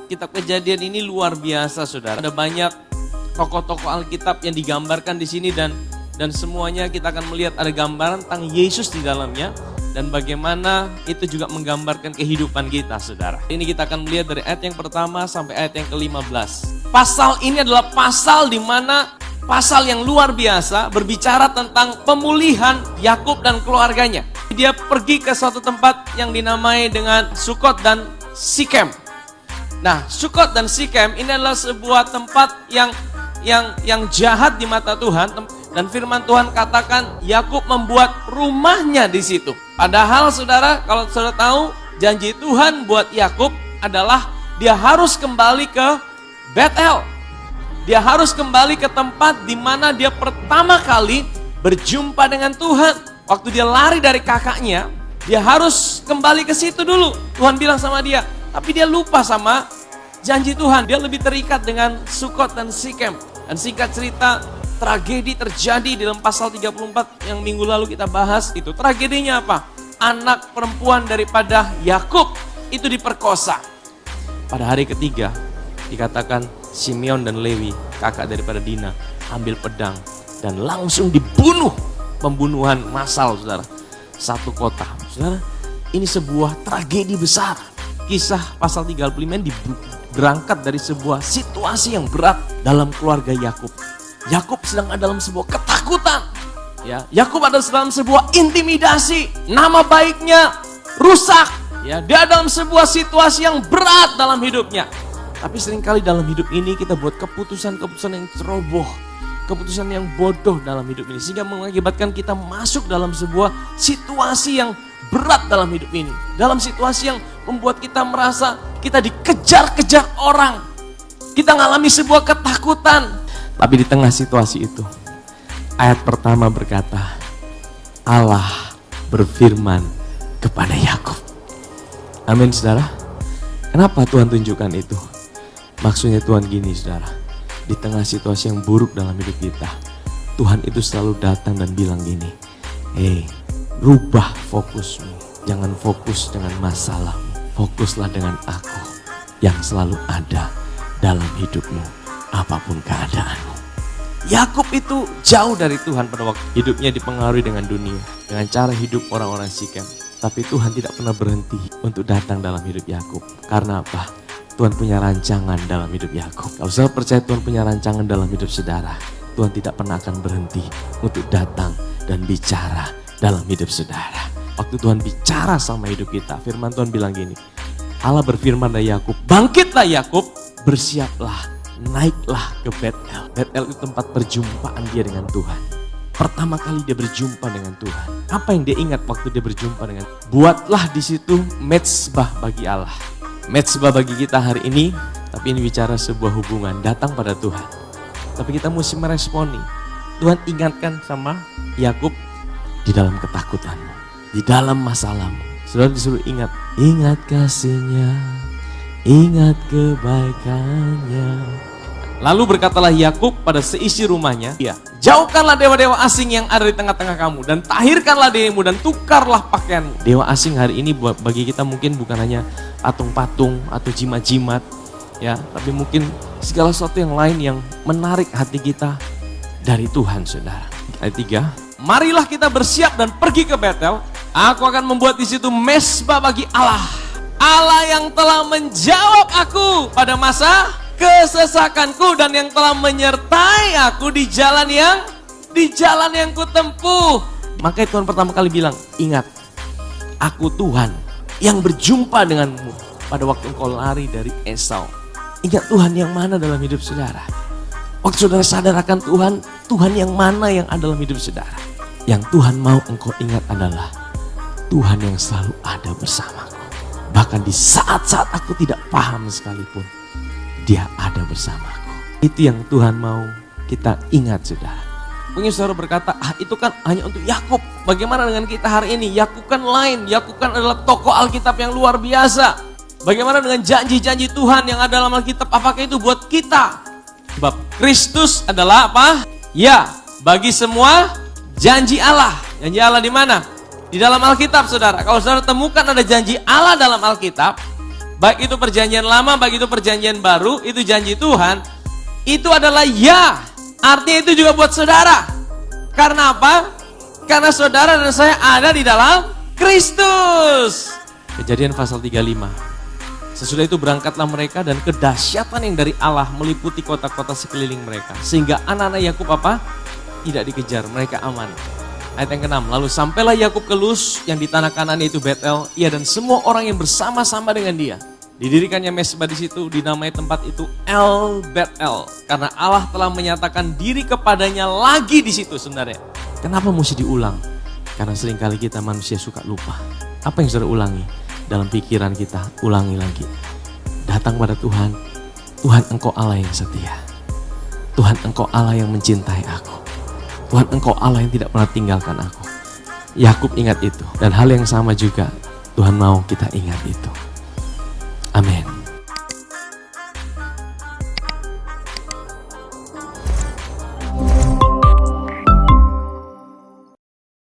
kitab Kejadian ini luar biasa, saudara. Ada banyak tokoh-tokoh Alkitab yang digambarkan di sini dan semuanya kita akan melihat ada gambaran tentang Yesus di dalamnya dan bagaimana itu juga menggambarkan kehidupan kita, saudara. Ini kita akan melihat dari ayat yang pertama sampai ayat yang ke-15. Pasal ini adalah pasal di mana pasal yang luar biasa berbicara tentang pemulihan Yakub dan keluarganya. Dia pergi ke suatu tempat yang dinamai dengan Sukot dan Sikem. Nah, Sukot dan Sikem ini adalah sebuah tempat yang jahat di mata Tuhan. Dan firman Tuhan katakan Yakub membuat rumahnya di situ. Padahal saudara, kalau saudara tahu, janji Tuhan buat Yakub adalah dia harus kembali ke Betel. Dia harus kembali ke tempat di mana dia pertama kali berjumpa dengan Tuhan. Waktu dia lari dari kakaknya, dia harus kembali ke situ dulu. Tuhan bilang sama dia, tapi dia lupa sama janji Tuhan. Dia lebih terikat dengan Sukot dan Sikem. Dan singkat cerita, tragedi terjadi di dalam pasal 34 yang minggu lalu kita bahas itu. Tragedinya apa? Anak perempuan daripada Yakub itu diperkosa. Pada hari ketiga, dikatakan Simeon dan Lewi, kakak daripada Dina, ambil pedang dan langsung dibunuh. Pembunuhan massal, saudara. Satu kota, saudara. Ini sebuah tragedi besar. Kisah pasal 35 berangkat dari sebuah situasi yang berat dalam keluarga Yakub. Yakub sedang ada dalam sebuah ketakutan. Ya, Yakub ada dalam sebuah intimidasi. Nama baiknya rusak. Ya, dia dalam sebuah situasi yang berat dalam hidupnya. Tapi seringkali dalam hidup ini kita buat keputusan-keputusan yang ceroboh. Keputusan yang bodoh dalam hidup ini. Sehingga mengakibatkan kita masuk dalam sebuah situasi yang berat dalam hidup ini. Dalam situasi yang membuat kita merasa kita dikejar-kejar orang. Kita mengalami sebuah ketakutan. Tapi di tengah situasi itu, ayat pertama berkata, Allah berfirman kepada Yakub. Amin, saudara. Kenapa Tuhan tunjukkan itu? Maksudnya Tuhan gini, saudara. Di tengah situasi yang buruk dalam hidup kita, Tuhan itu selalu datang dan bilang gini, rubah fokusmu. Jangan fokus dengan masalahmu. Fokuslah dengan aku yang selalu ada dalam hidupmu, apapun keadaanmu. Yakub itu jauh dari Tuhan pada waktu hidupnya dipengaruhi dengan dunia, dengan cara hidup orang-orang Sikem. Tapi Tuhan tidak pernah berhenti untuk datang dalam hidup Yakub. Karena apa? Tuhan punya rancangan dalam hidup Yakub. Kalau saudara percaya Tuhan punya rancangan dalam hidup saudara, Tuhan tidak pernah akan berhenti untuk datang dan bicara dalam hidup saudara. Waktu Tuhan bicara sama hidup kita, firman Tuhan bilang gini, Allah berfirman pada Yakub, bangkitlah Yakub, bersiaplah, naiklah ke Betel. Betel itu tempat perjumpaan dia dengan Tuhan. Pertama kali dia berjumpa dengan Tuhan. Apa yang dia ingat waktu dia berjumpa dengan Tuhan? Buatlah di situ mezbah bagi Allah. Mezbah bagi kita hari ini, tapi ini bicara sebuah hubungan datang pada Tuhan. Tapi kita mesti meresponi. Tuhan ingatkan sama Yakub di dalam ketakutanmu, di dalam masalahmu. Saudara disuruh ingat kasihnya, ingat kebaikannya. Lalu berkatalah Yakub pada seisi rumahnya, jauhkanlah dewa-dewa asing yang ada di tengah-tengah kamu dan tahirkanlah dirimu dan tukarlah pakaianmu. Dewa asing hari ini bagi kita mungkin bukan hanya patung-patung atau jimat-jimat, ya, tapi mungkin segala sesuatu yang lain yang menarik hati kita dari Tuhan, saudara. Ayat 3, marilah kita bersiap dan pergi ke Betel. Aku akan membuat di situ mezbah bagi Allah. Allah yang telah menjawab aku pada masa kesesakanku dan yang telah menyertai aku di jalan yang kutempuh. Makanya Tuhan pertama kali bilang, ingat, aku Tuhan yang berjumpa denganmu pada waktu engkau lari dari Esau. Ingat Tuhan yang mana dalam hidup saudara. Waktu saudara sadar akan Tuhan yang mana yang ada dalam hidup saudara. Yang Tuhan mau engkau ingat adalah Tuhan yang selalu ada bersamaku. Bahkan di saat-saat aku tidak paham sekalipun, Dia ada bersamaku. Itu yang Tuhan mau kita ingat, saudara. Mungkin saudara berkata, itu kan hanya untuk Yakub. Bagaimana dengan kita hari ini? Yakub kan lain. Yakub kan adalah tokoh Alkitab yang luar biasa. Bagaimana dengan janji-janji Tuhan yang ada dalam Alkitab? Apakah itu buat kita? Sebab Kristus adalah apa? Ya, bagi semua janji Allah. Janji Allah di mana? Di dalam Alkitab, saudara. Kalau saudara temukan ada janji Allah dalam Alkitab, baik itu perjanjian lama, baik itu perjanjian baru, itu janji Tuhan, itu adalah ya. Artinya itu juga buat saudara. Karena apa? Karena saudara dan saya ada di dalam Kristus. Kejadian pasal 35. Sesudah itu berangkatlah mereka dan kedahsyatan yang dari Allah meliputi kota-kota sekeliling mereka. Sehingga anak-anak Yakub apa? Tidak dikejar, mereka aman. Ayat yang ke-6, lalu sampailah Yakub ke Luz yang di tanah Kanaan yaitu Betel, ia dan semua orang yang bersama-sama dengan dia. Didirikannya mesbah di situ, dinamai tempat itu El Betel, karena Allah telah menyatakan diri kepadanya lagi di situ sebenarnya. Kenapa mesti diulang? Karena seringkali kita manusia suka lupa. Apa yang sudah ulangi? Dalam pikiran kita, ulangi lagi. Datang pada Tuhan, Tuhan Engkau Allah yang setia. Tuhan Engkau Allah yang mencintai aku. Tuhan Engkau Allah yang tidak pernah tinggalkan aku. Yakub ingat itu. Dan hal yang sama juga Tuhan mau kita ingat itu.